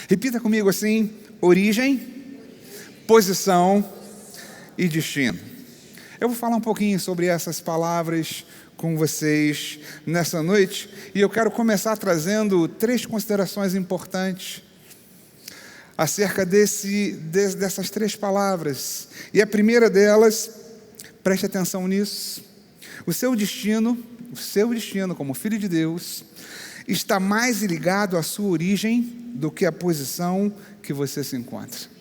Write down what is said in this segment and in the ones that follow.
Repita comigo assim: origem, posição e destino. Eu vou falar um pouquinho sobre essas palavras com vocês nessa noite, e eu quero começar trazendo 3 considerações importantes acerca dessas 3 palavras. E a primeira delas, preste atenção nisso: o seu destino como filho de Deus está mais ligado à sua origem do que à posição que você se encontra.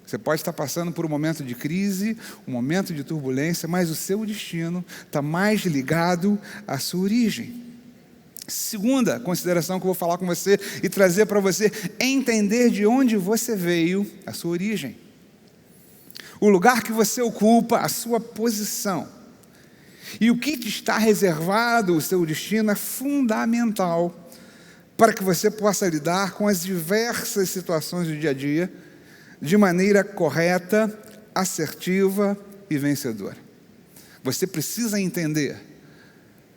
Você pode estar passando por um momento de crise, um momento de turbulência, mas o seu destino está mais ligado à sua origem. Segunda consideração que eu vou falar com você e trazer para você é entender de onde você veio, a sua origem. O lugar que você ocupa, a sua posição. E o que te está reservado, o seu destino, é fundamental para que você possa lidar com as diversas situações do dia a dia de maneira correta, assertiva e vencedora. Você precisa entender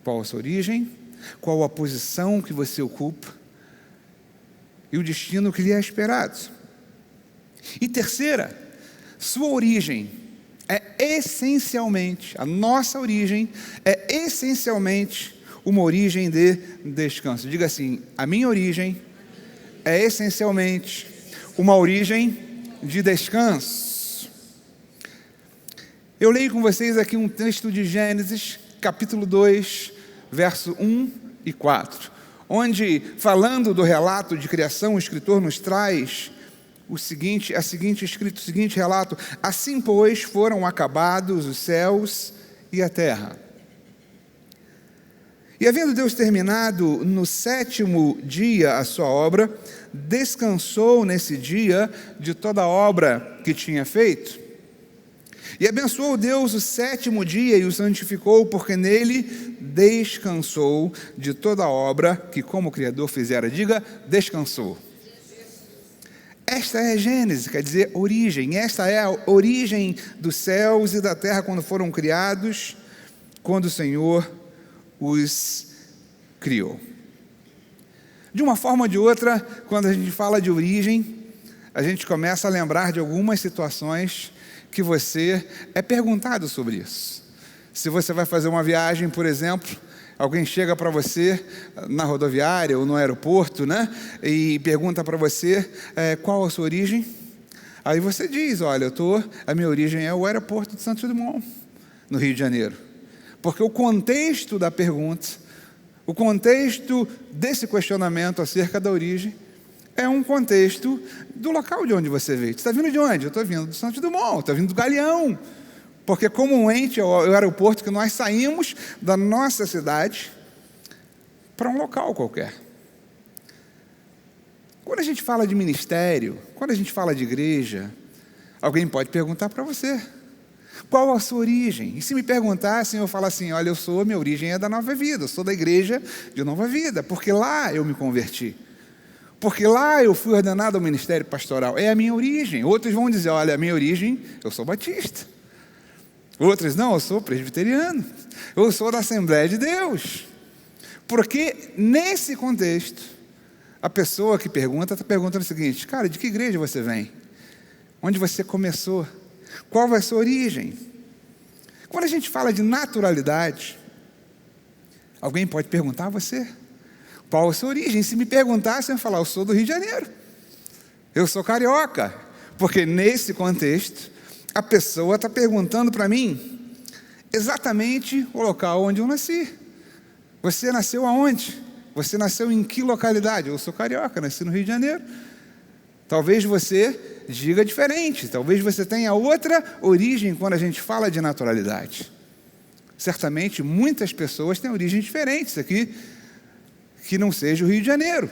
qual a sua origem, qual a posição que você ocupa e o destino que lhe é esperado. E terceira, sua origem a nossa origem é essencialmente uma origem de descanso. Diga assim: a minha origem é essencialmente uma origem de descanso. Eu leio com vocês aqui um texto de Gênesis, capítulo 2, verso 1 e 4, onde, falando do relato de criação, o escritor nos traz o seguinte relato: assim, pois, foram acabados os céus e a terra. E havendo Deus terminado no 7º dia a sua obra, descansou nesse dia de toda a obra que tinha feito. E abençoou Deus o 7º dia e o santificou, porque nele descansou de toda a obra que como Criador fizera. Diga: descansou. Esta é a Gênesis, quer dizer origem. Esta é a origem dos céus e da terra quando foram criados, quando o Senhor os criou. De uma forma ou de outra, quando a gente fala de origem, a gente começa a lembrar de algumas situações que você é perguntado sobre isso. Se você vai fazer uma viagem, por exemplo, alguém chega para você na rodoviária ou no aeroporto, e pergunta para você qual a sua origem. Aí você diz: olha, a minha origem é o aeroporto de Santos Dumont, no Rio de Janeiro. Porque o contexto da pergunta, o contexto desse questionamento acerca da origem, é um contexto do local de onde você veio. Você está vindo de onde? Eu estou vindo do Santos Dumont, estou vindo do Galeão. Porque comumente é o aeroporto que nós saímos da nossa cidade para um local qualquer. Quando a gente fala de ministério, quando a gente fala de igreja, alguém pode perguntar para você: qual a sua origem? E se me perguntassem, eu falo assim: olha, minha origem é da Nova Vida, eu sou da igreja de Nova Vida, porque lá eu me converti. Porque lá eu fui ordenado ao ministério pastoral, é a minha origem. Outros vão dizer: olha, a minha origem, eu sou batista. Outros: não, eu sou presbiteriano, eu sou da Assembleia de Deus. Porque nesse contexto, a pessoa que pergunta está perguntando o seguinte: cara, de que igreja você vem? Onde você começou? Qual é a sua origem? Quando a gente fala de naturalidade, alguém pode perguntar a você: qual a sua origem? Se me perguntasse, eu ia falar: eu sou do Rio de Janeiro, eu sou carioca. Porque nesse contexto, a pessoa está perguntando para mim exatamente o local onde eu nasci. Você nasceu aonde? Você nasceu em que localidade? Eu sou carioca, nasci no Rio de Janeiro. Talvez você diga diferente, talvez você tenha outra origem quando a gente fala de naturalidade. Certamente muitas pessoas têm origens diferentes aqui, que não seja o Rio de Janeiro.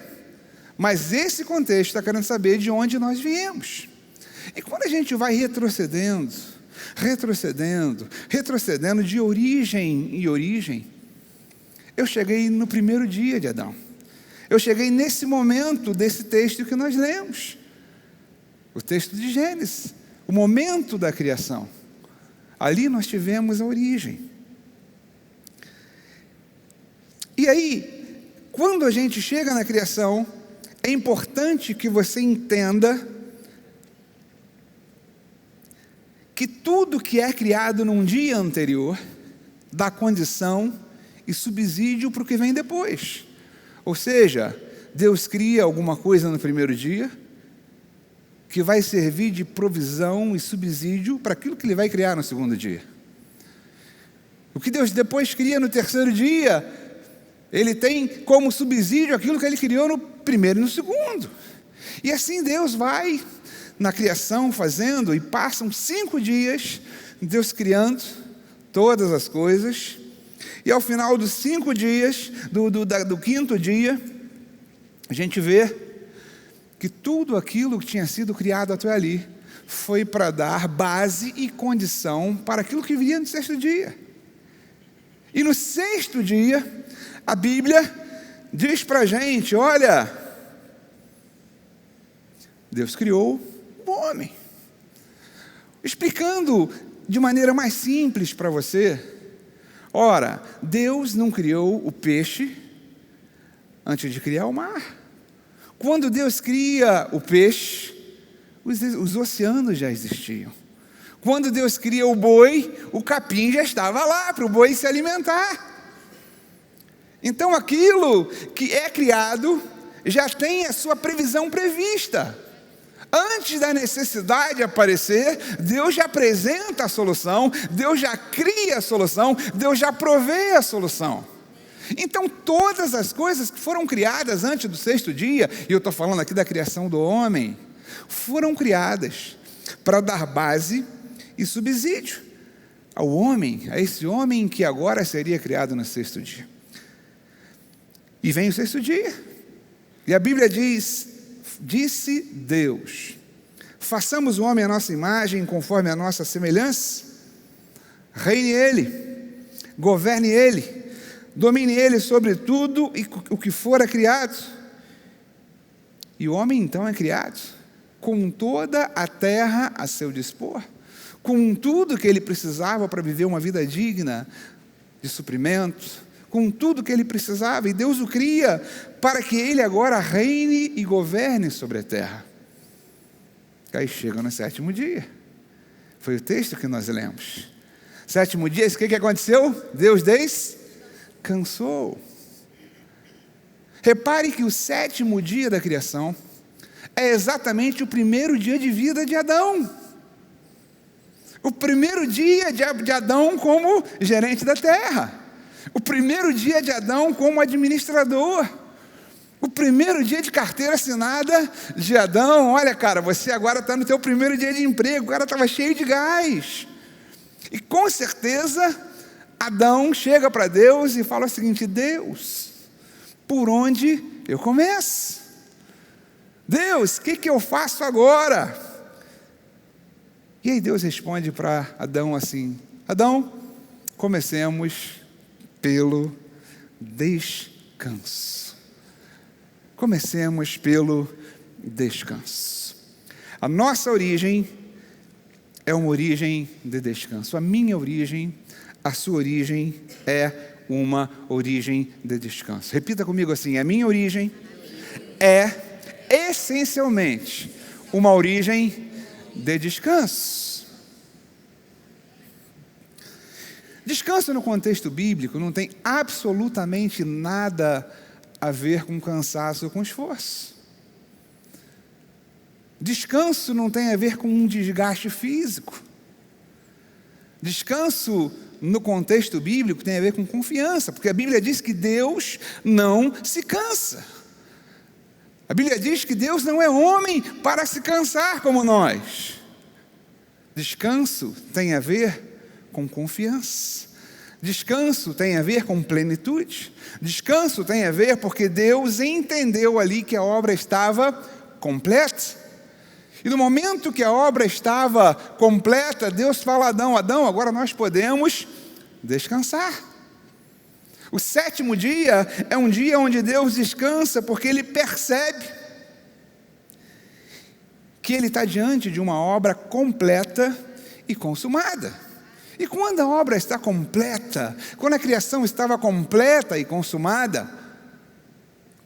Mas esse contexto está querendo saber de onde nós viemos. E quando a gente vai retrocedendo de origem em origem, eu cheguei no primeiro dia de Adão. Eu cheguei nesse momento desse texto que nós lemos. O texto de Gênesis, o momento da criação. Ali nós tivemos a origem. E aí, quando a gente chega na criação, é importante que você entenda que tudo que é criado num dia anterior dá condição e subsídio para o que vem depois. Ou seja, Deus cria alguma coisa no primeiro dia que vai servir de provisão e subsídio para aquilo que Ele vai criar no segundo dia. O que Deus depois cria no terceiro dia, Ele tem como subsídio aquilo que Ele criou no primeiro e no segundo. E assim Deus vai na criação fazendo, e passam 5 dias, Deus criando todas as coisas, e ao final dos 5 dias, do quinto dia, a gente vê que tudo aquilo que tinha sido criado até ali, foi para dar base e condição para aquilo que viria no sexto dia. E no sexto dia, a Bíblia diz para a gente, olha, Deus criou o homem. Explicando de maneira mais simples para você, ora, Deus não criou o peixe antes de criar o mar. Quando Deus cria o peixe, os oceanos já existiam. Quando Deus cria o boi, o capim já estava lá para o boi se alimentar. Então aquilo que é criado já tem a sua previsão prevista. Antes da necessidade aparecer, Deus já apresenta a solução, Deus já cria a solução, Deus já provê a solução. Então todas as coisas que foram criadas antes do sexto dia, e eu estou falando aqui da criação do homem, foram criadas para dar base e subsídio ao homem, a esse homem que agora seria criado no sexto dia. E vem o sexto dia, e a Bíblia diz, disse Deus, façamos o homem à nossa imagem, conforme a nossa semelhança, reine ele, governe ele, domine ele sobre tudo e o que fora criado. E o homem então é criado com toda a terra a seu dispor, com tudo que ele precisava para viver uma vida digna de suprimento, com tudo que ele precisava, e Deus o cria para que ele agora reine e governe sobre a terra. Aí chega no sétimo dia, foi o texto que nós lemos. Sétimo dia, o que aconteceu? Deus descansou. Repare que o sétimo dia da criação é exatamente o primeiro dia de vida de Adão. O primeiro dia de Adão como gerente da terra. O primeiro dia de Adão como administrador. O primeiro dia de carteira assinada de Adão. Olha, cara, você agora está no teu primeiro dia de emprego. O cara estava cheio de gás. E com certeza, Adão chega para Deus e fala o seguinte: Deus, por onde eu começo? Deus, o que eu faço agora? E aí Deus responde para Adão assim: Adão, comecemos pelo descanso. Comecemos pelo descanso. A nossa origem é uma origem de descanso. A minha origem, a sua origem é uma origem de descanso. Repita comigo assim: a minha origem é essencialmente uma origem de descanso. Descanso no contexto bíblico não tem absolutamente nada a ver com cansaço ou com esforço. Descanso não tem a ver com um desgaste físico. Descanso no contexto bíblico tem a ver com confiança, porque a Bíblia diz que Deus não se cansa. A Bíblia diz que Deus não é homem para se cansar como nós. Descanso tem a ver com confiança. Descanso tem a ver com plenitude. Descanso tem a ver porque Deus entendeu ali que a obra estava completa. E no momento que a obra estava completa, Deus fala a Adão: Adão, agora nós podemos descansar. O sétimo dia é um dia onde Deus descansa porque Ele percebe que Ele está diante de uma obra completa e consumada. E quando a obra está completa, quando a criação estava completa e consumada,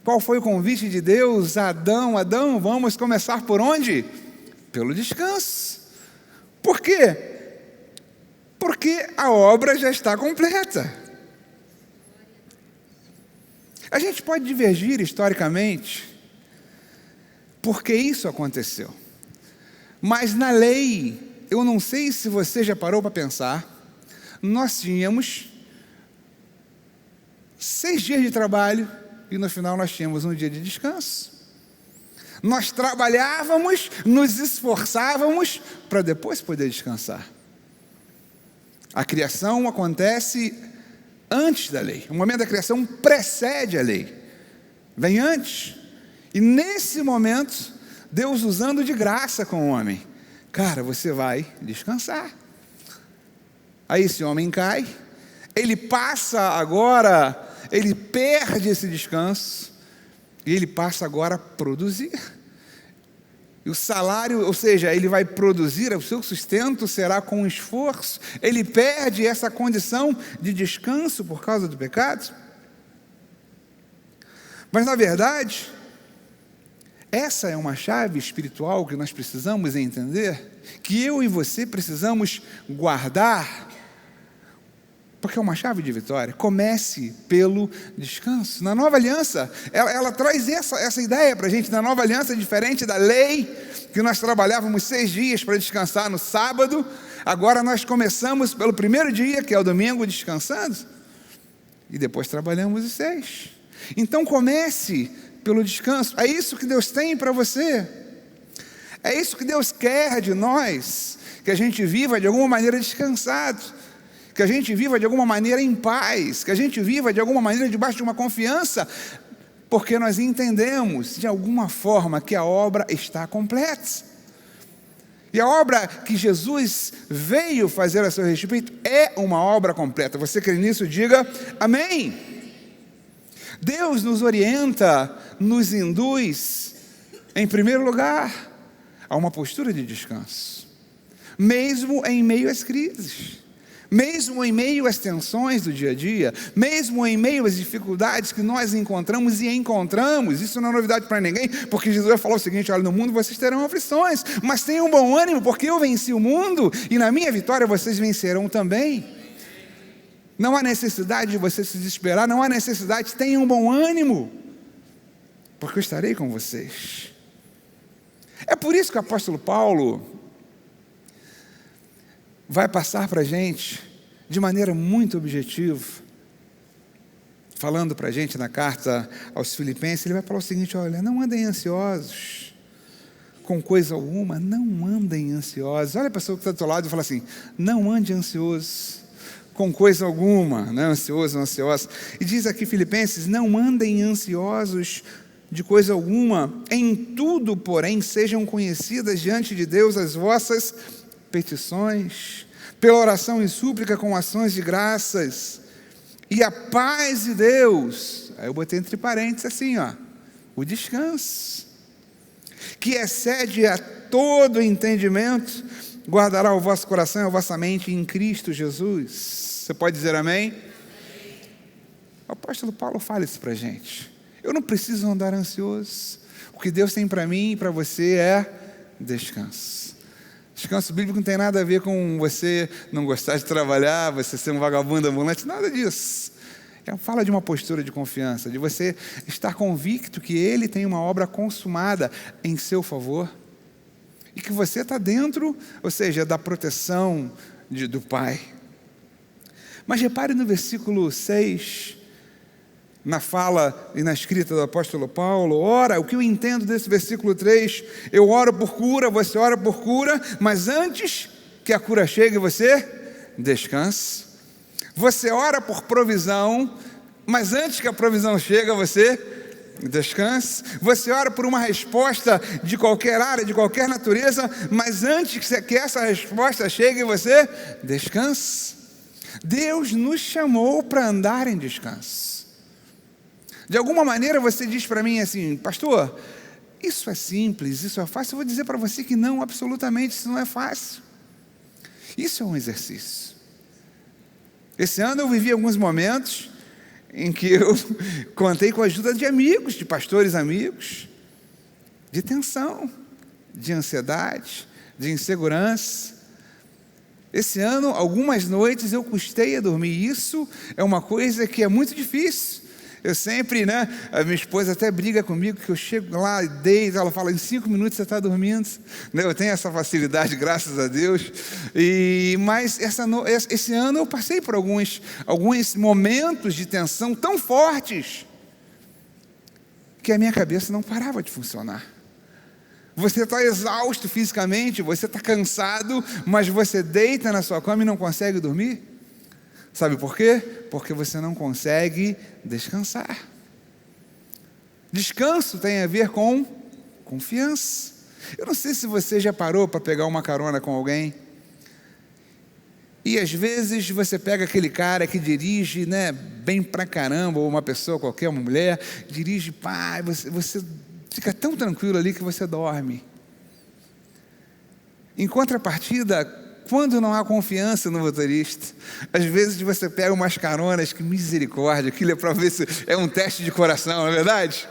qual foi o convite de Deus a Adão? Adão, vamos começar por onde? Pelo descanso. Por quê? Porque a obra já está completa. A gente pode divergir historicamente porque isso aconteceu. Mas na lei, eu não sei se você já parou para pensar, nós tínhamos 6 dias de trabalho e no final nós tínhamos um dia de descanso. Nós trabalhávamos, nos esforçávamos para depois poder descansar. A criação acontece antes da lei. O momento da criação precede a lei. Vem antes. E nesse momento, Deus usando de graça com o homem. Cara, você vai descansar. Aí esse homem cai. Ele passa agora, ele perde esse descanso. E ele passa agora a produzir. E o salário, ou seja, ele vai produzir, o seu sustento será com esforço. Ele perde essa condição de descanso por causa do pecado. Mas na verdade, essa é uma chave espiritual que nós precisamos entender, que eu e você precisamos guardar, porque é uma chave de vitória. Comece pelo descanso. Na nova aliança, ela traz essa ideia para a gente. Na nova aliança, diferente da lei, que nós trabalhávamos 6 dias para descansar no sábado, agora nós começamos pelo primeiro dia, que é o domingo, descansando, e depois trabalhamos os 6. Então comece pelo descanso. É isso que Deus tem para você. É isso que Deus quer de nós, que a gente viva de alguma maneira descansado, que a gente viva de alguma maneira em paz, que a gente viva de alguma maneira debaixo de uma confiança, porque nós entendemos de alguma forma que a obra está completa. E a obra que Jesus veio fazer a seu respeito é uma obra completa. Você crê nisso? Diga amém. Deus nos orienta, nos induz, em primeiro lugar, a uma postura de descanso, mesmo em meio às crises. Mesmo em meio às tensões do dia a dia, mesmo em meio às dificuldades que nós encontramos, isso não é novidade para ninguém, porque Jesus vai falar o seguinte: olha, no mundo vocês terão aflições, mas tenham bom ânimo, porque eu venci o mundo, e na minha vitória vocês vencerão também. Não há necessidade de você se desesperar, não há necessidade, tenham bom ânimo, porque eu estarei com vocês. É por isso que o apóstolo Paulo vai passar para a gente, de maneira muito objetiva, falando para a gente na carta aos Filipenses, ele vai falar o seguinte: olha, não andem ansiosos com coisa alguma, não andem ansiosos. Olha a pessoa que está do seu lado e fala assim: não ande ansioso com coisa alguma, né? Ansioso, ansiosa. E diz aqui Filipenses: não andem ansiosos de coisa alguma, em tudo, porém, sejam conhecidas diante de Deus as vossas petições, pela oração e súplica com ações de graças, e a paz de Deus, aí eu botei entre parênteses assim, o descanso, que excede a todo entendimento, guardará o vosso coração e a vossa mente em Cristo Jesus. Você pode dizer amém? O apóstolo Paulo fala isso para a gente. Eu não preciso andar ansioso. O que Deus tem para mim e para você é descanso. Descanso bíblico não tem nada a ver com você não gostar de trabalhar, você ser um vagabundo ambulante, nada disso. Fala de uma postura de confiança, de você estar convicto que Ele tem uma obra consumada em seu favor, e que você está dentro, ou seja, da proteção do Pai. Mas repare no versículo 6, na fala e na escrita do apóstolo Paulo. Ora, o que eu entendo desse versículo 3, eu oro por cura, você ora por cura, mas antes que a cura chegue, você descanse. Você ora por provisão, mas antes que a provisão chegue, você descanse. Você ora por uma resposta de qualquer área, de qualquer natureza, mas antes que essa resposta chegue, você descanse. Deus nos chamou para andar em descanso. De alguma maneira você diz para mim assim: pastor, isso é simples, isso é fácil. Eu vou dizer para você que não, absolutamente, isso não é fácil. Isso é um exercício. Esse ano eu vivi alguns momentos em que eu contei com a ajuda de amigos, de pastores amigos, de tensão, de ansiedade, de insegurança. Esse ano, algumas noites eu custei a dormir. Isso é uma coisa que é muito difícil. Eu sempre, a minha esposa até briga comigo, que eu chego lá e deito, ela fala, em 5 minutos você está dormindo. Eu tenho essa facilidade, graças a Deus. Mas esse ano eu passei por alguns momentos de tensão tão fortes, que a minha cabeça não parava de funcionar. Você está exausto fisicamente, você está cansado, mas você deita na sua cama e não consegue dormir. Sabe por quê? Porque você não consegue descansar. Descanso tem a ver com confiança. Eu não sei se você já parou para pegar uma carona com alguém. E às vezes você pega aquele cara que dirige, bem pra caramba, ou uma pessoa qualquer, uma mulher, dirige, você fica tão tranquilo ali que você dorme. Em contrapartida, quando não há confiança no motorista, às vezes você pega umas caronas, que misericórdia, aquilo é para ver se é um teste de coração, não é verdade?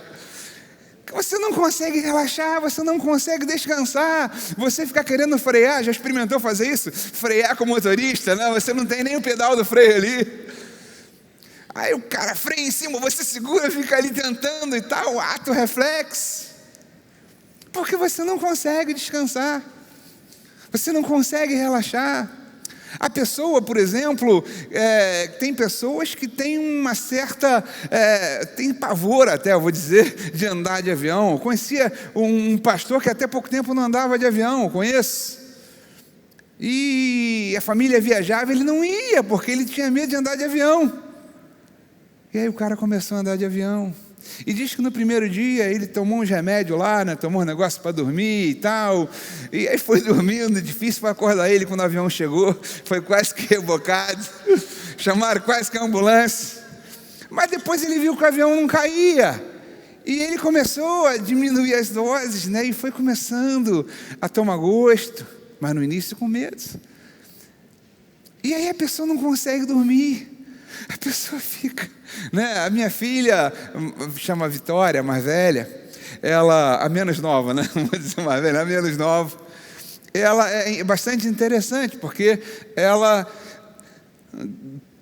Você não consegue relaxar, você não consegue descansar, você fica querendo frear. Já experimentou fazer isso? Frear com o motorista? Não, você não tem nem o pedal do freio ali. Aí o cara freia em cima, você segura, fica ali tentando e tal, ato reflexo, porque você não consegue descansar, você não consegue relaxar. A pessoa, por exemplo, tem pessoas que têm uma certa, tem pavor até, eu vou dizer, de andar de avião. Eu conhecia um pastor que até pouco tempo não andava de avião, eu conheço. E a família viajava, ele não ia, porque ele tinha medo de andar de avião. E aí o cara começou a andar de avião. E diz que no primeiro dia ele tomou uns remédios lá, tomou um negócio para dormir e tal. E aí foi dormindo, difícil para acordar ele quando o avião chegou. Foi quase que rebocado. Chamaram quase que a ambulância. Mas depois ele viu que o avião não caía. E ele começou a diminuir as doses, e foi começando a tomar gosto. Mas no início com medo. E aí a pessoa não consegue dormir. A pessoa fica, A minha filha, chama Vitória, a mais velha, ela, a menos nova, não vou dizer mais velha, a menos nova, ela é bastante interessante, porque ela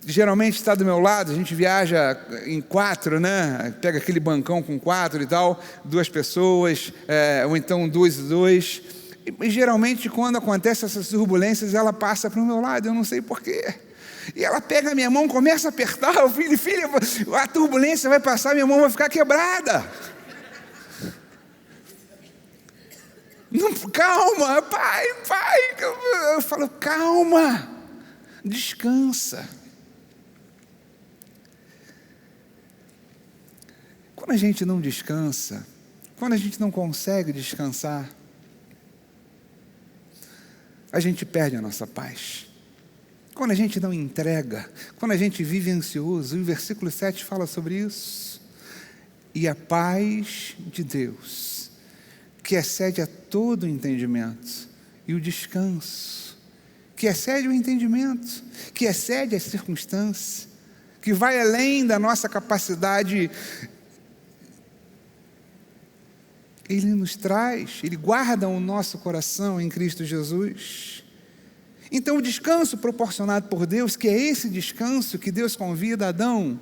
geralmente está do meu lado, a gente viaja em 4, pega aquele bancão com 4 e tal, 2 pessoas, ou então 2 e 2, e geralmente quando acontecem essas turbulências, ela passa para o meu lado, eu não sei porquê. E ela pega a minha mão, começa a apertar, eu filho, a turbulência vai passar, minha mão vai ficar quebrada. Não, calma, pai, eu falo, calma, descansa. Quando a gente não descansa, quando a gente não consegue descansar, a gente perde a nossa paz. Quando a gente não entrega, quando a gente vive ansioso, o versículo 7 fala sobre isso. E a paz de Deus, que excede a todo o entendimento, e o descanso, que excede o entendimento, que excede as circunstâncias, que vai além da nossa capacidade, Ele nos traz, Ele guarda o nosso coração em Cristo Jesus. Então o descanso proporcionado por Deus, que é esse descanso que Deus convida Adão,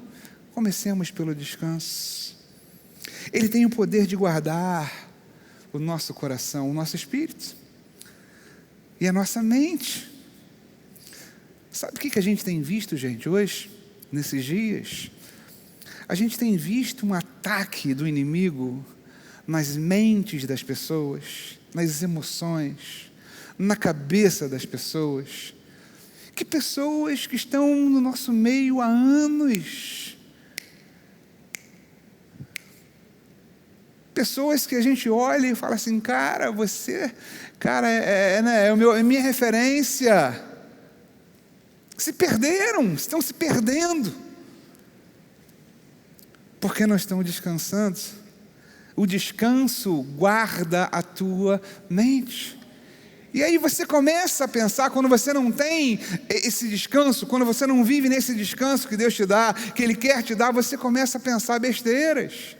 comecemos pelo descanso. Ele tem o poder de guardar o nosso coração, o nosso espírito e a nossa mente. Sabe o que a gente tem visto, gente, hoje, nesses dias? A gente tem visto um ataque do inimigo nas mentes das pessoas, nas emoções, na cabeça das pessoas, que pessoas que estão no nosso meio há anos, pessoas que a gente olha e fala assim, cara, você, é minha referência, se perderam, estão se perdendo, porque não estão descansando. O descanso guarda a tua mente. E aí você começa a pensar, quando você não tem esse descanso, quando você não vive nesse descanso que Deus te dá, que Ele quer te dar, você começa a pensar besteiras.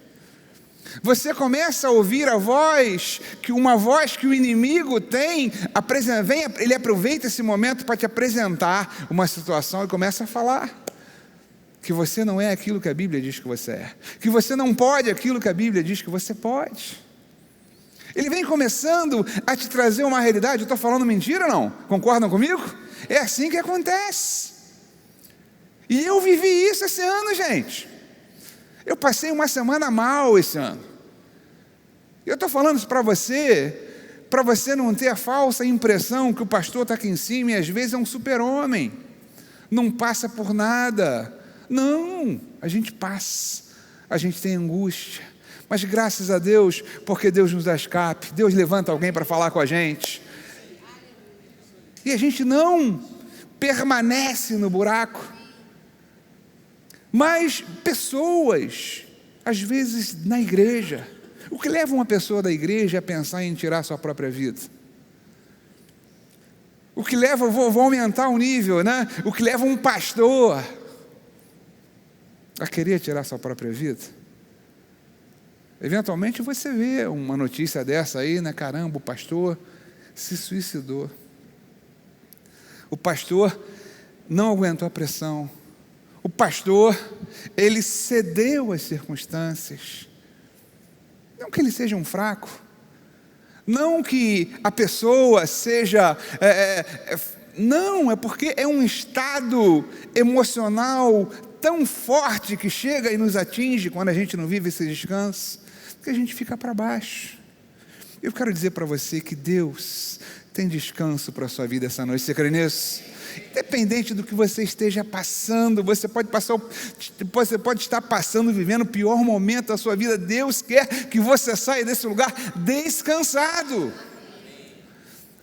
Você começa a ouvir uma voz que o inimigo tem, ele aproveita esse momento para te apresentar uma situação e começa a falar que você não é aquilo que a Bíblia diz que você é, que você não pode aquilo que a Bíblia diz que você pode. Ele vem começando a te trazer uma realidade. Eu estou falando mentira ou não? Concordam comigo? É assim que acontece. E eu vivi isso esse ano, gente. Eu passei uma semana mal esse ano. Eu estou falando isso para você não ter a falsa impressão que o pastor está aqui em cima e às vezes é um super-homem, não passa por nada. Não, a gente passa, a gente tem angústia, mas graças a Deus, porque Deus nos dá escape, Deus levanta alguém para falar com a gente, e a gente não permanece no buraco. Mas pessoas, às vezes na igreja, o que leva uma pessoa da igreja a pensar em tirar sua própria vida? O que leva, vou aumentar o nível, né? O que leva um pastor a querer tirar sua própria vida? Eventualmente você vê uma notícia dessa aí, né? Caramba, o pastor se suicidou. O pastor não aguentou a pressão. O pastor, ele cedeu às circunstâncias. Não que ele seja um fraco, não que a pessoa seja... não, é porque é um estado emocional tão forte que chega e nos atinge quando a gente não vive esse descanso, que a gente fica para baixo. Eu quero dizer para você que Deus tem descanso para a sua vida essa noite. Você crê nisso? Independente do que você esteja passando, você pode estar passando, vivendo o pior momento da sua vida. Deus quer que você saia desse lugar descansado,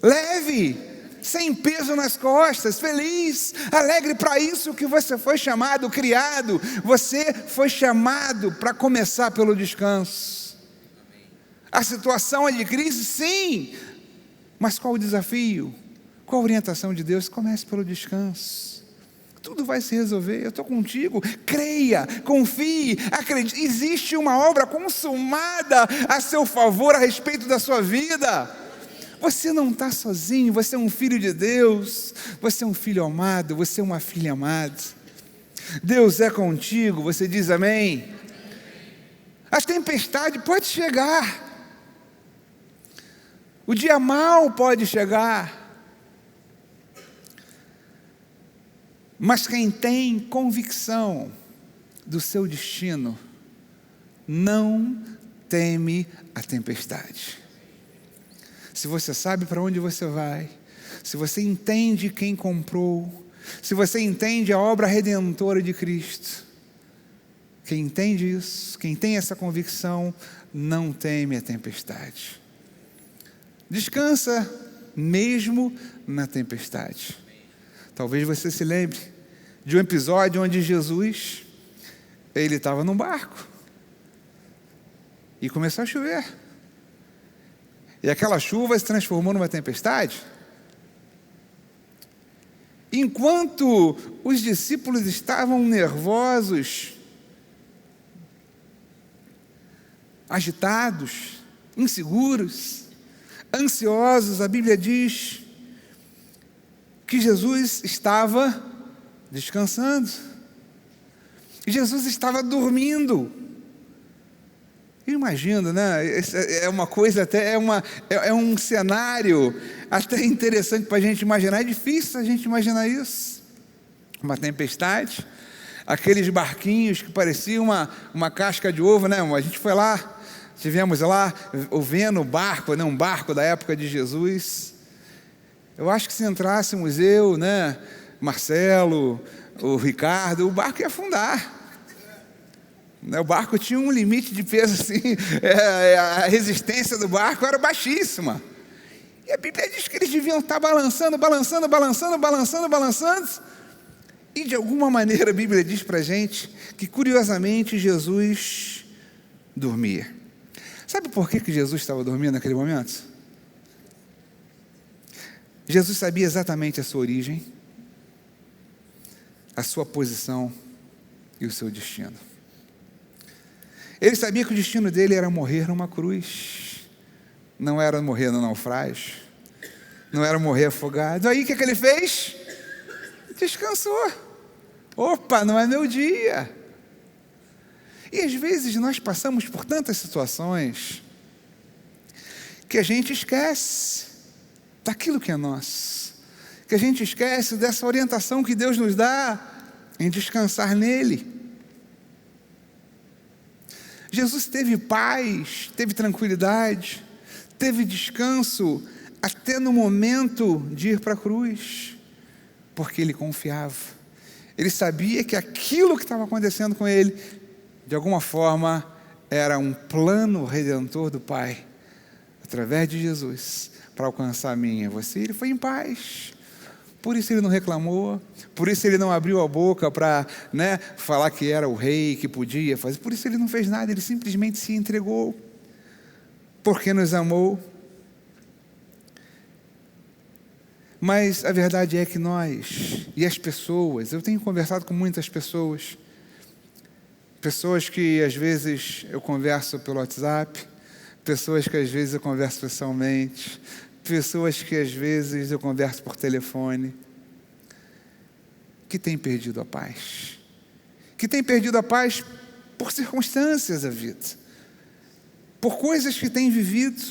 leve, sem peso nas costas, feliz, alegre. Para isso que você foi chamado, criado. Você foi chamado para começar pelo descanso. A situação é de crise, sim, mas qual o desafio? Qual a orientação de Deus? Comece pelo descanso. Tudo vai se resolver, eu estou contigo. Creia, confie, acredite. Existe uma obra consumada a seu favor a respeito da sua vida. Você não está sozinho, você é um filho de Deus, você é um filho amado, você é uma filha amada. Deus é contigo, você diz amém? A tempestade pode chegar, o dia mau pode chegar, mas quem tem convicção do seu destino não teme a tempestade. Se você sabe para onde você vai, se você entende quem comprou, se você entende a obra redentora de Cristo, quem entende isso, quem tem essa convicção, não teme a tempestade. Descansa mesmo na tempestade. Talvez você se lembre de um episódio onde Jesus, ele estava num barco e começou a chover. E aquela chuva se transformou numa tempestade. Enquanto os discípulos estavam nervosos, agitados, inseguros, ansiosos, a Bíblia diz que Jesus estava descansando. E Jesus estava dormindo. Eu imagino, né? É uma coisa até, é um cenário até interessante para a gente imaginar. É difícil a gente imaginar isso. Uma tempestade, aqueles barquinhos que pareciam uma casca de ovo, né? A gente foi lá, estivemos lá vendo o barco, né? Um barco da época de Jesus. Eu acho que se entrássemos eu, né? Marcelo, o Ricardo, o barco ia afundar. O barco tinha um limite de peso assim, a resistência do barco era baixíssima. E a Bíblia diz que eles deviam estar balançando. E de alguma maneira a Bíblia diz para a gente que curiosamente Jesus dormia. Sabe por que Jesus estava dormindo naquele momento? Jesus sabia exatamente a sua origem, a sua posição e o seu destino. Ele sabia que o destino dele era morrer numa cruz, não era morrer no naufrágio, não era morrer afogado. Aí o que ele fez? Descansou. Opa, não é meu dia. E às vezes nós passamos por tantas situações que a gente esquece daquilo que é nosso, que a gente esquece dessa orientação que Deus nos dá em descansar nele. Jesus teve paz, teve tranquilidade, teve descanso até no momento de ir para a cruz, porque ele confiava. Ele sabia que aquilo que estava acontecendo com ele, de alguma forma, era um plano redentor do Pai, através de Jesus, para alcançar a mim e você. Ele foi em paz. Por isso ele não reclamou, por isso ele não abriu a boca para falar que era o rei, que podia fazer. Por isso ele não fez nada, ele simplesmente se entregou, porque nos amou. Mas a verdade é que nós e as pessoas, eu tenho conversado com muitas pessoas que às vezes eu converso pelo WhatsApp, pessoas que às vezes eu converso pessoalmente, pessoas que às vezes eu converso por telefone, que têm perdido a paz. Que têm perdido a paz por circunstâncias da vida, por coisas que têm vivido.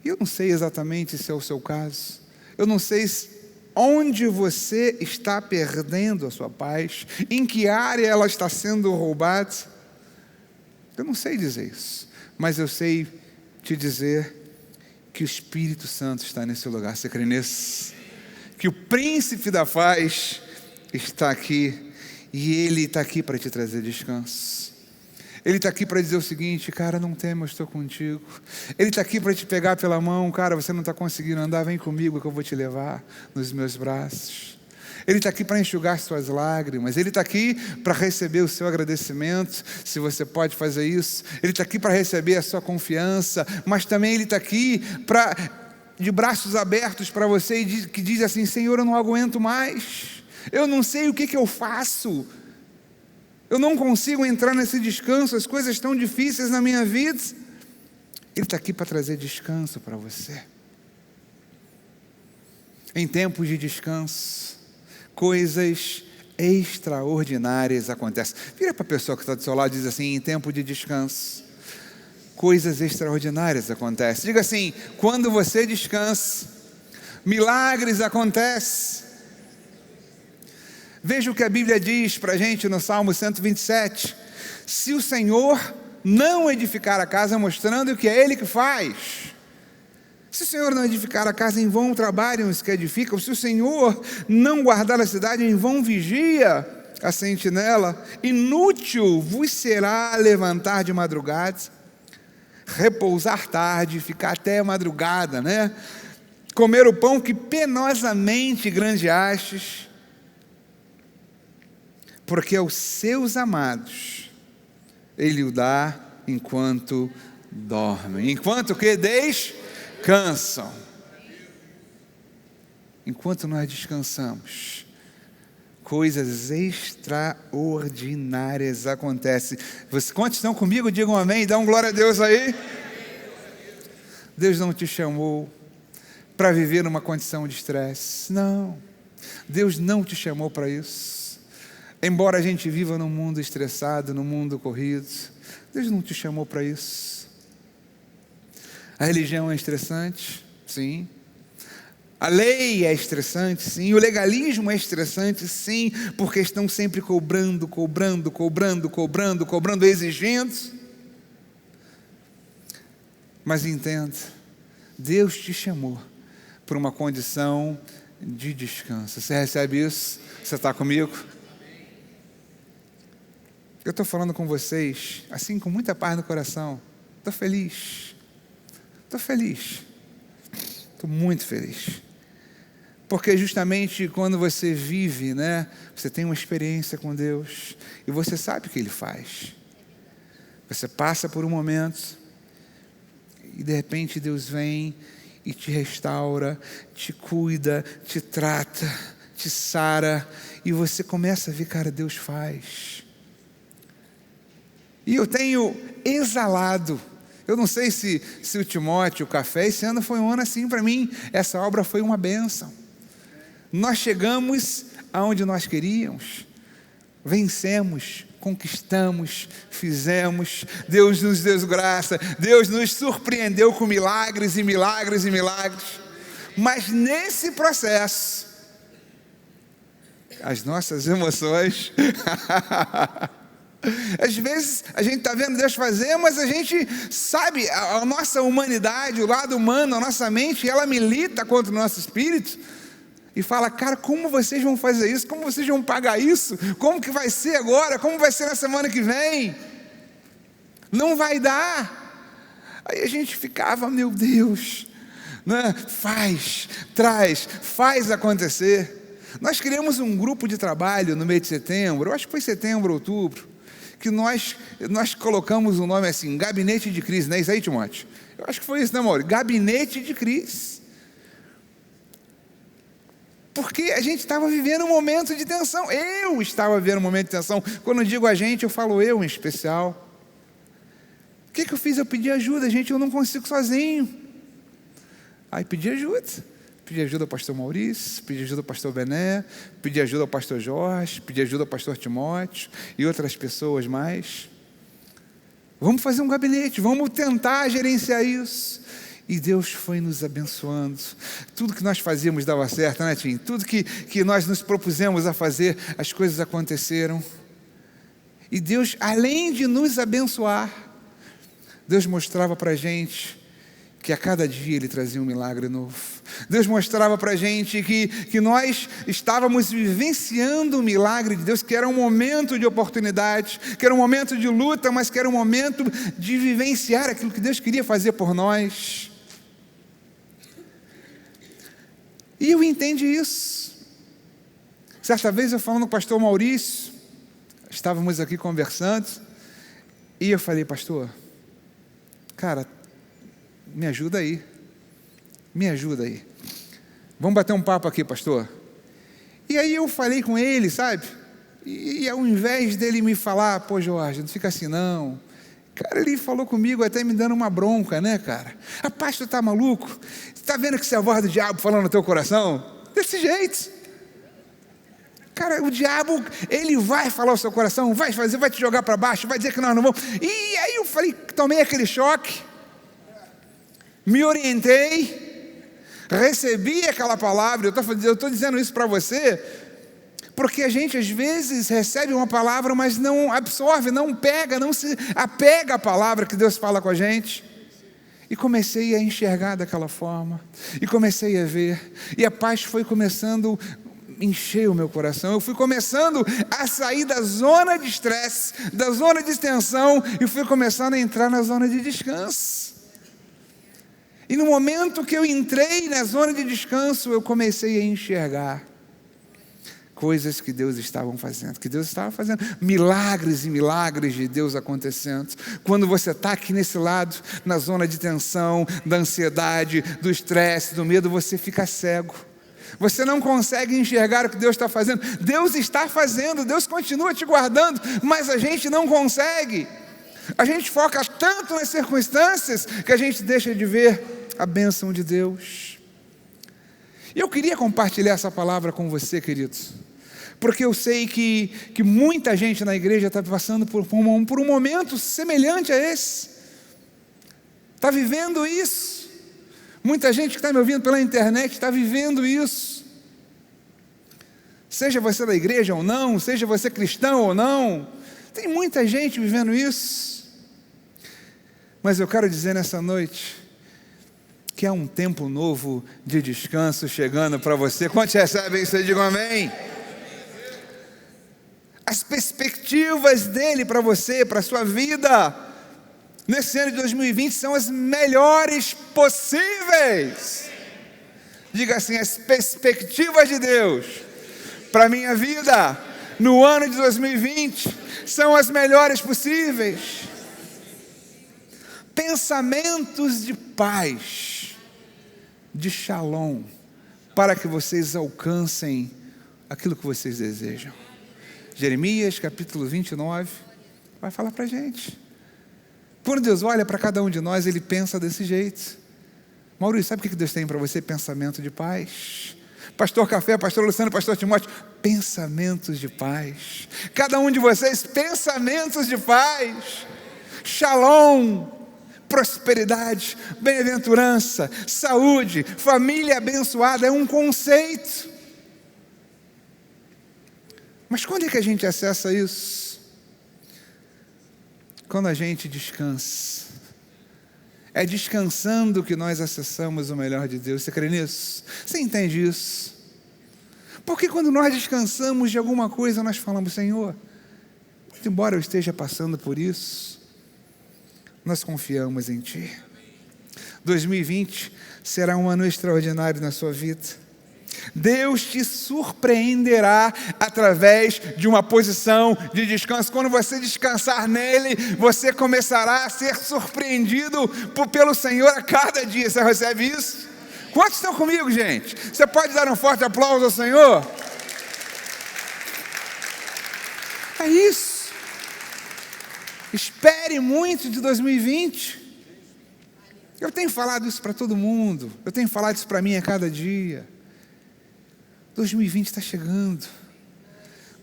E eu não sei exatamente se é o seu caso. Eu não sei onde você está perdendo a sua paz, em que área ela está sendo roubada. Eu não sei dizer isso, mas eu sei te dizer que o Espírito Santo está nesse lugar. Você crê nisso? Que o príncipe da paz está aqui, e ele está aqui para te trazer descanso. Ele está aqui para dizer o seguinte: cara, não tema, eu estou contigo. Ele está aqui para te pegar pela mão: cara, você não está conseguindo andar, vem comigo que eu vou te levar nos meus braços. Ele está aqui para enxugar suas lágrimas. Ele está aqui para receber o seu agradecimento, se você pode fazer isso. Ele está aqui para receber a sua confiança, mas também Ele está aqui de braços abertos para você, que diz assim: Senhor, eu não aguento mais, eu não sei o que eu faço, eu não consigo entrar nesse descanso, as coisas estão difíceis na minha vida. Ele está aqui para trazer descanso para você. Em tempos de descanso, coisas extraordinárias acontecem. Vira para a pessoa que está do seu lado e diz assim: em tempo de descanso, coisas extraordinárias acontecem. Diga assim: quando você descansa, milagres acontecem. Veja o que a Bíblia diz para a gente no Salmo 127. Se o Senhor não edificar a casa, mostrando que é Ele que faz. Se o Senhor não edificar a casa, em vão trabalham os que edificam. Se o Senhor não guardar a cidade, em vão vigia a sentinela. Inútil vos será levantar de madrugada, repousar tarde, ficar até a madrugada, comer o pão que penosamente granjeastes, porque aos seus amados Ele o dá enquanto dormem. Enquanto que descansam. Enquanto nós descansamos, coisas extraordinárias acontecem. Quantos estão comigo? Digam amém, dá um glória a Deus aí. Deus não te chamou para viver numa condição de estresse. Não, Deus não te chamou para isso. Embora a gente viva num mundo estressado, num mundo corrido, Deus não te chamou para isso. A religião é estressante? Sim. A lei é estressante? Sim. O legalismo é estressante? Sim. Porque estão sempre cobrando, exigindo. Mas entenda, Deus te chamou para uma condição de descanso. Você recebe isso? Você está comigo? Eu estou falando com vocês, assim, com muita paz no coração. Estou feliz. Estou muito feliz. Porque justamente quando você vive, você tem uma experiência com Deus, e você sabe o que Ele faz. Você passa por um momento, e de repente Deus vem e te restaura, te cuida, te trata, te sara, e você começa a ver, cara, Deus faz. E eu tenho exalado, eu não sei se o Timóteo, o café, esse ano foi um ano assim para mim, essa obra foi uma bênção. Nós chegamos aonde nós queríamos, vencemos, conquistamos, fizemos, Deus nos deu graça, Deus nos surpreendeu com milagres e milagres e milagres, mas nesse processo, as nossas emoções, às vezes a gente está vendo Deus fazer, mas a gente sabe, a nossa humanidade, o lado humano, a nossa mente, ela milita contra o nosso espírito, e fala, cara, como vocês vão fazer isso? Como vocês vão pagar isso? Como que vai ser agora? Como vai ser na semana que vem? Não vai dar. Aí a gente ficava, meu Deus, né? Faz acontecer. Nós criamos um grupo de trabalho no mês de setembro, eu acho que foi setembro, outubro, que nós colocamos o nome assim, Gabinete de Crise, não é isso aí, Timóteo? Eu acho que foi isso, né, Mauro? Gabinete de Crise. Porque a gente estava vivendo um momento de tensão. Eu estava vivendo um momento de tensão. Quando eu digo a gente, eu falo eu em especial. O que eu fiz? Eu pedi ajuda, gente, eu não consigo sozinho. Aí pedi ajuda. Pedi ajuda ao pastor Maurício, pedi ajuda ao pastor Bené, pedi ajuda ao pastor Jorge, pedi ajuda ao pastor Timóteo e outras pessoas mais. Vamos fazer um gabinete, vamos tentar gerenciar isso. E Deus foi nos abençoando. Tudo que nós fazíamos dava certo, né, Tim? Tudo que nós nos propusemos a fazer, as coisas aconteceram. E Deus, além de nos abençoar, Deus mostrava para a gente que a cada dia Ele trazia um milagre novo. Deus mostrava para a gente que nós estávamos vivenciando o milagre de Deus, que era um momento de oportunidade, que era um momento de luta, mas que era um momento de vivenciar aquilo que Deus queria fazer por nós. E eu entendi isso. Certa vez eu falando com o pastor Maurício, estávamos aqui conversando, e eu falei, pastor, cara, me ajuda aí, vamos bater um papo aqui, pastor. E aí eu falei com ele, sabe, e ao invés dele me falar, pô Jorge, não fica assim não, cara, ele falou comigo até me dando uma bronca, né, cara, rapaz, tu tá maluco? Está vendo que você é a voz do diabo falando no teu coração? Desse jeito. Cara, o diabo, ele vai falar o seu coração, vai fazer, vai te jogar para baixo, vai dizer que nós não vamos. E aí eu falei, tomei aquele choque, me orientei, recebi aquela palavra. Eu estou dizendo isso para você, porque a gente às vezes recebe uma palavra, mas não absorve, não pega, não se apega à palavra que Deus fala com a gente. E comecei a enxergar daquela forma, e comecei a ver, e a paz foi começando a encher o meu coração. Eu fui começando a sair da zona de estresse, da zona de tensão, e fui começando a entrar na zona de descanso. E no momento que eu entrei na zona de descanso, eu comecei a enxergar coisas que Deus estava fazendo, milagres e milagres de Deus acontecendo. Quando você está aqui nesse lado, na zona de tensão, da ansiedade, do estresse, do medo, você fica cego. Você não consegue enxergar o que Deus está fazendo. Deus está fazendo, Deus continua te guardando, mas a gente não consegue. A gente foca tanto nas circunstâncias que a gente deixa de ver a bênção de Deus. E eu queria compartilhar essa palavra com você, queridos, porque eu sei que muita gente na igreja está passando por um momento semelhante a esse, está vivendo isso. Muita gente que está me ouvindo pela internet está vivendo isso. Seja você da igreja ou não, seja você cristão ou não, tem muita gente vivendo isso. Mas eu quero dizer nessa noite que há um tempo novo de descanso chegando para você. Quantos recebem isso? Digam amém. As perspectivas dele para você, para a sua vida, nesse ano de 2020, são as melhores possíveis. Diga assim, as perspectivas de Deus para a minha vida, no ano de 2020, são as melhores possíveis. Pensamentos de paz de Shalom, para que vocês alcancem aquilo que vocês desejam. Jeremias capítulo 29 vai falar para a gente. Quando Deus olha para cada um de nós, Ele pensa desse jeito. Maurício, sabe o que Deus tem para você? Pensamento de paz. Pastor Café, Pastor Luciano, Pastor Timóteo, pensamentos de paz. Cada um de vocês, pensamentos de paz. Shalom, prosperidade, bem-aventurança, saúde, família abençoada, é um conceito. Mas quando é que a gente acessa isso? Quando a gente descansa. É descansando que nós acessamos o melhor de Deus. Você crê nisso? Você entende isso? Porque quando nós descansamos de alguma coisa, nós falamos: Senhor, embora eu esteja passando por isso, nós confiamos em Ti. 2020 será um ano extraordinário na sua vida. Deus te surpreenderá através de uma posição de descanso. Quando você descansar nele, você começará a ser surpreendido pelo Senhor a cada dia. Você recebe isso? Quantos estão comigo, gente? Você pode dar um forte aplauso ao Senhor? É isso. Espere muito de 2020. Eu tenho falado isso para todo mundo. Eu tenho falado isso para mim a cada dia. 2020 está chegando.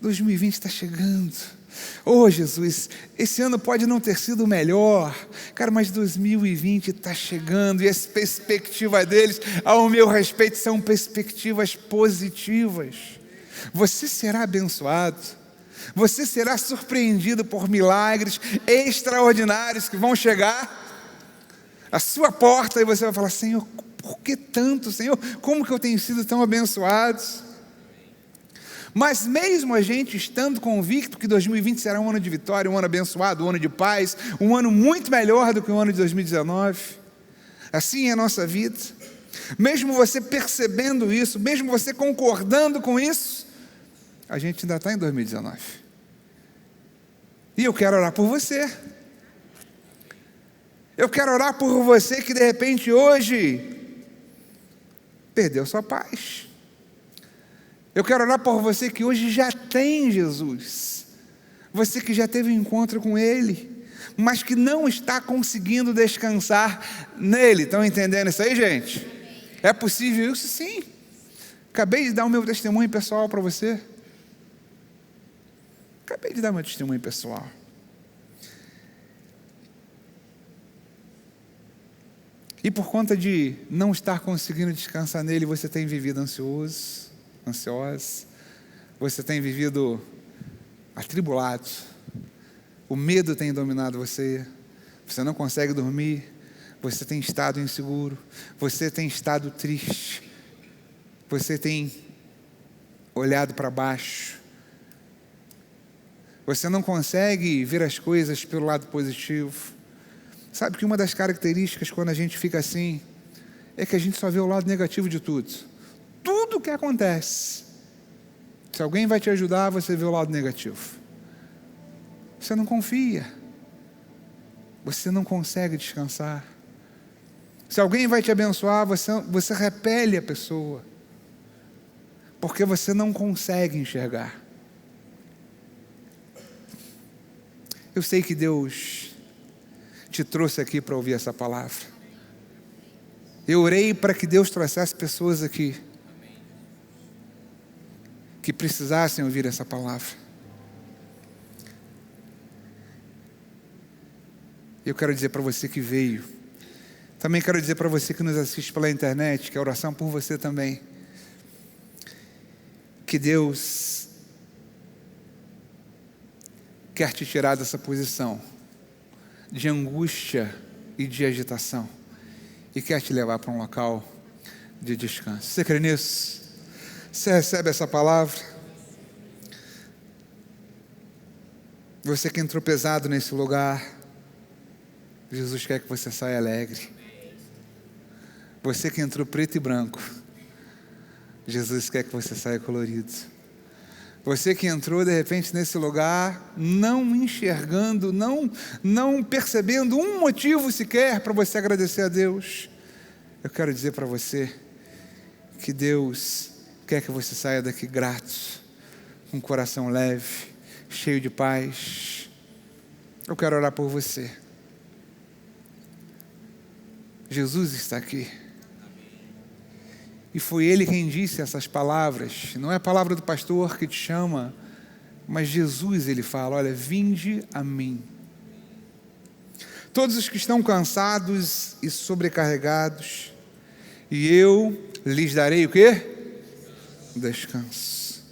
2020 está chegando. Oh, Jesus, esse ano pode não ter sido o melhor, cara, mas 2020 está chegando e as perspectivas deles, ao meu respeito, são perspectivas positivas. Você será abençoado. Você será surpreendido por milagres extraordinários que vão chegar à sua porta e você vai falar: Senhor, por que tanto, Senhor? Como que eu tenho sido tão abençoado? Mas mesmo a gente estando convicto que 2020 será um ano de vitória, um ano abençoado, um ano de paz, um ano muito melhor do que o ano de 2019, assim é a nossa vida. Mesmo você percebendo isso, mesmo você concordando com isso, a gente ainda está em 2019. E eu quero orar por você. Eu quero orar por você que de repente hoje perdeu sua paz. Eu quero orar por você que hoje já tem Jesus. Você que já teve um encontro com Ele, mas que não está conseguindo descansar nele. Estão entendendo isso aí, gente? É possível isso? Sim. Acabei de dar o meu testemunho pessoal para você. Acabei de dar meu testemunho pessoal. E por conta de não estar conseguindo descansar nele, você tem vivido ansiosa, você tem vivido atribulado, o medo tem dominado você, você não consegue dormir, você tem estado inseguro, você tem estado triste, você tem olhado para baixo, você não consegue ver as coisas pelo lado positivo. Sabe que uma das características quando a gente fica assim, é que a gente só vê o lado negativo de tudo. Tudo que acontece, se alguém vai te ajudar, você vê o lado negativo. Você não confia. Você não consegue descansar. Se alguém vai te abençoar, você repele a pessoa. Porque você não consegue enxergar. Eu sei que Deus te trouxe aqui para ouvir essa palavra. Eu orei para que Deus trouxesse pessoas aqui que precisassem ouvir essa palavra. Eu quero dizer para você que veio. Também quero dizer para você que nos assiste pela internet, que a oração por você também. Que Deus quer te tirar dessa posição de angústia e de agitação e quer te levar para um local de descanso. Você crê nisso? Você recebe essa palavra? Você que entrou pesado nesse lugar, Jesus quer que você saia alegre. Você que entrou preto e branco, Jesus quer que você saia colorido. Você que entrou de repente nesse lugar, não enxergando, não percebendo um motivo sequer para você agradecer a Deus, Eu quero dizer para você que Deus quer que você saia daqui grato, com um coração leve, cheio de paz. Eu quero orar por você. Jesus está aqui. E foi Ele quem disse essas palavras. Não é a palavra do pastor que te chama, mas Jesus, Ele fala: olha, vinde a mim. Todos os que estão cansados e sobrecarregados, e eu lhes darei o quê? Descanso.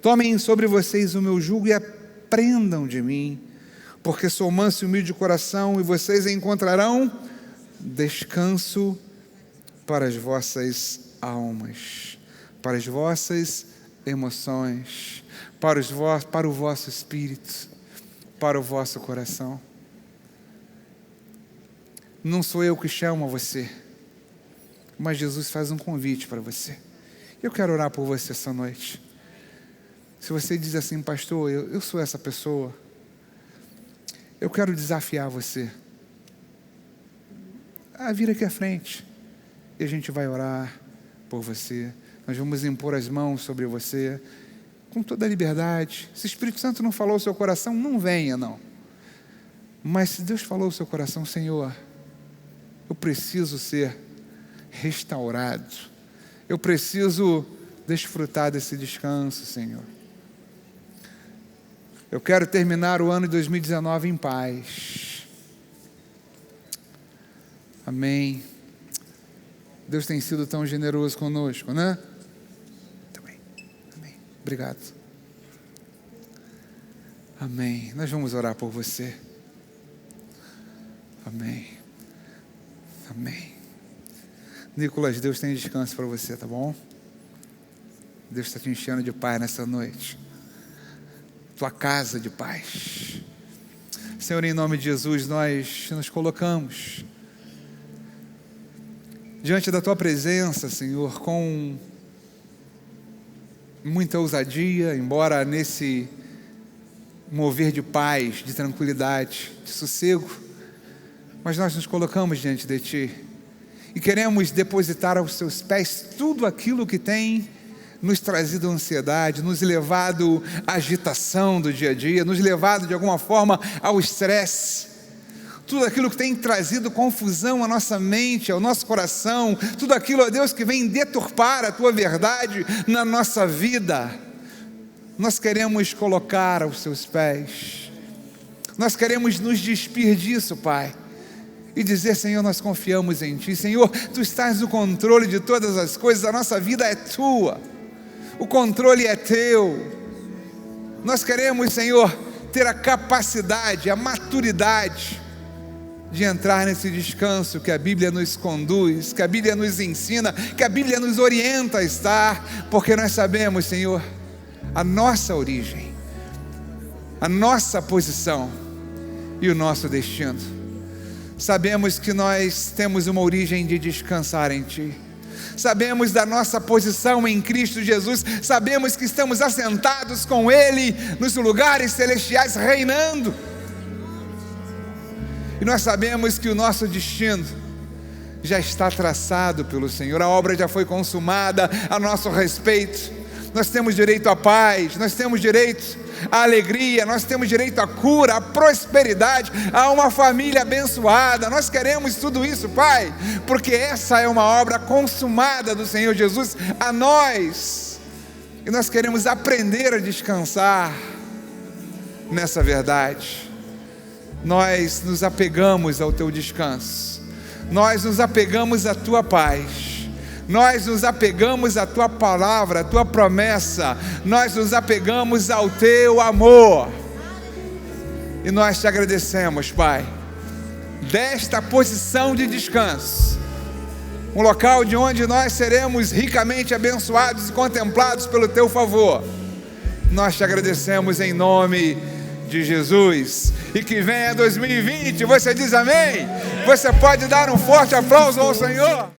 Tomem sobre vocês o meu jugo e aprendam de mim, porque sou manso e humilde de coração, e vocês encontrarão descanso para as vossas almas, para as vossas emoções, para o vosso espírito, para o vosso coração. Não sou eu que chamo a você, mas Jesus faz um convite para você. Eu quero orar por você essa noite. Se você diz assim: pastor, eu sou essa pessoa, eu quero desafiar você a vir aqui à frente, e a gente vai orar por você. Nós vamos impor as mãos sobre você, com toda a liberdade. Se o Espírito Santo não falou o seu coração, não venha, não. Mas se Deus falou o seu coração: Senhor, eu preciso ser restaurado, eu preciso desfrutar desse descanso, Senhor. Eu quero terminar o ano de 2019 em paz. Amém. Deus tem sido tão generoso conosco, né? Também. Amém. Obrigado. Amém. Nós vamos orar por você. Amém. Amém. Nicolas, Deus tem descanso para você, tá bom? Deus está te enchendo de paz nessa noite. Tua casa de paz. Senhor, em nome de Jesus, nós nos colocamos diante da Tua presença, Senhor, com muita ousadia, embora nesse mover de paz, de tranquilidade, de sossego, mas nós nos colocamos diante de Ti e queremos depositar aos Teus pés tudo aquilo que tem nos trazido ansiedade, nos levado à agitação do dia a dia, nos levado de alguma forma ao estresse, tudo aquilo que tem trazido confusão à nossa mente, ao nosso coração, tudo aquilo, ó Deus, que vem deturpar a Tua verdade na nossa vida, nós queremos colocar aos Seus pés, nós queremos nos despir disso, Pai, e dizer: Senhor, nós confiamos em Ti, Senhor, Tu estás no controle de todas as coisas, a nossa vida é Tua, o controle é Teu. Nós queremos, Senhor, ter a capacidade, a maturidade de entrar nesse descanso que a Bíblia nos conduz, que a Bíblia nos ensina, que a Bíblia nos orienta a estar, porque nós sabemos, Senhor, a nossa origem, a nossa posição e o nosso destino. Sabemos que nós temos uma origem de descansar em Ti. Sabemos da nossa posição em Cristo Jesus, sabemos que estamos assentados com Ele nos lugares celestiais reinando, e nós sabemos que o nosso destino já está traçado pelo Senhor, a obra já foi consumada a nosso respeito. Nós temos direito à paz, nós temos direito à alegria, nós temos direito à cura, à prosperidade, a uma família abençoada. Nós queremos tudo isso, Pai, porque essa é uma obra consumada do Senhor Jesus a nós, e nós queremos aprender a descansar nessa verdade. Nós nos apegamos ao Teu descanso, nós nos apegamos à Tua paz, nós nos apegamos à Tua palavra, à Tua promessa, nós nos apegamos ao Teu amor, e nós Te agradecemos, Pai, desta posição de descanso, um local de onde nós seremos ricamente abençoados e contemplados pelo Teu favor. Nós Te agradecemos em nome de Jesus, e que venha 2020, você diz amém? Você pode dar um forte aplauso ao Senhor?